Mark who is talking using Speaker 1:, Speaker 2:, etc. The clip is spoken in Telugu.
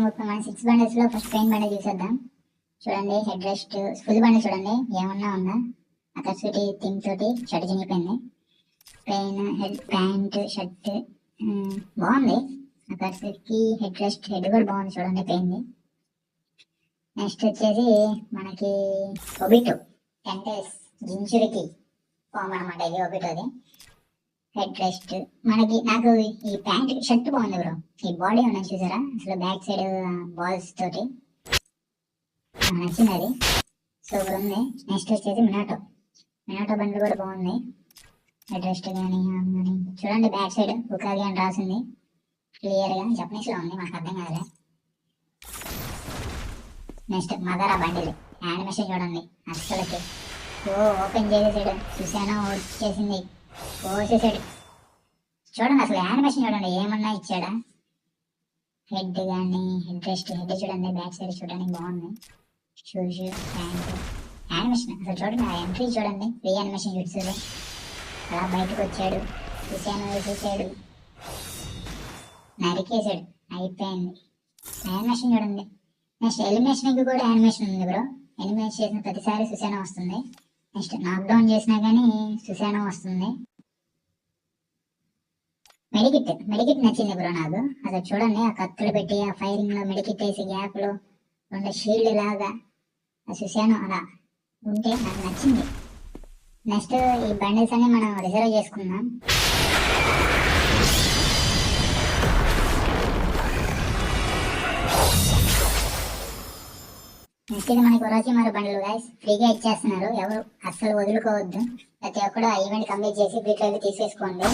Speaker 1: ఓకే మనం 6 బండిల్స్ లో ఫస్ట్ పెయిన్ బండిల్ చూసేద్దాం. చూడండి హెడ్ రెస్ట్ ఫుల్ బండిల్ చూడండి ఏమన్నా ఉందా. అకర్సిటీ థింగ్ తోటి షర్ట్ చినిగిపోయింది. పెయిన్ హెడ్ ప్యాంట్ షర్ట్ బాగుంది. అకర్సిటీకి హెడ్ రెస్ట్ హెడ్ కూడా బాగుంది చూడండి పెయిన్. నెక్స్ట్ వచ్చేసి మనకి ఒబిటో 10 days ఇంజురీకి ఫామ్ అనమాట. ఇది ఒబిటోది హెడ్ రెస్ట్. నాకు ఈ ప్యాంట్ షర్ట్ బాగుంది బ్రో. ఈ బాడీ ఉన్నది చూసారా అసలు బ్యాక్ సైడ్ బాల్స్ తోటి నచ్చింది అది. సూపర్ ఉంది. నెక్స్ట్ వచ్చేసి మినాటో బండి కూడా బాగుంది. హెడ్ రెస్ట్ కానీ చూడండి బ్యాక్ సైడ్ ఉకాగి అని రాసింది క్లియర్ గా. జపనీస్ లో ఉంది మాకు అర్థం కాదులే. నెక్స్ట్ మదరా బండిల్ యానిమేషన్ చూడండి అసలుకి ఓపెన్ చేసేసాడు. సుశానా వచ్చేసింది కోసేసాడు. చూడండి అసలు యానిమేషన్ చూడండి ఏమన్నా ఇచ్చాడా. హెడ్ కానీ హెడ్ రెస్ట్ హెడ్ చూడండి బ్యాక్ సైడ్ చూడడానికి బాగుంది. షూస్ ప్యాంట్ యానిమేషన్ అసలు చూడండి. ఆ ఎంట్రీ చూడండి ఫ్రీ యానిమేషన్ చూసాడు. అలా బయటకు వచ్చాడు. సుశానా వేసేసాడు నరికేసాడు అయిపోయింది. యానిమేషన్ చూడండి. నెక్స్ట్ ఎలిమినేషన్ కూడా యానిమేషన్ ఉంది బ్రో. ఎలిమినేషన్ చేసిన ప్రతిసారి సుశానా వస్తుంది. నెక్స్ట్ నాక్ డౌన్ చేసినా కానీ సుశానా వస్తుంది. మెడికిట్ నచ్చింది బ్రో నాకు. అసలు చూడండి ఆ కత్తులు పెట్టి ఆ ఫైరింగ్ లో మెడికిట్ వేసి గ్యాప్ లో ఉండే షీల్డ్ లాగా ఆ సుశానా అలా ఉంటే నాకు నచ్చింది. నెక్స్ట్ ఈ బండిల్స్ అన్ని మనం రిజర్వ్ చేసుకుందాం. నెక్స్ట్ ఇది మనకి ఒరాచిమారు బండ్లు గైస్ ఫ్రీగా ఇచ్చేస్తున్నారు. ఎవరు అస్సలు వదులుకోవద్దు. ప్రతి ఒక్కరు ఆ ఈవెంట్ కంప్లీట్ చేసి ఫ్రీ ట్రయల్ తీసేసుకోండి.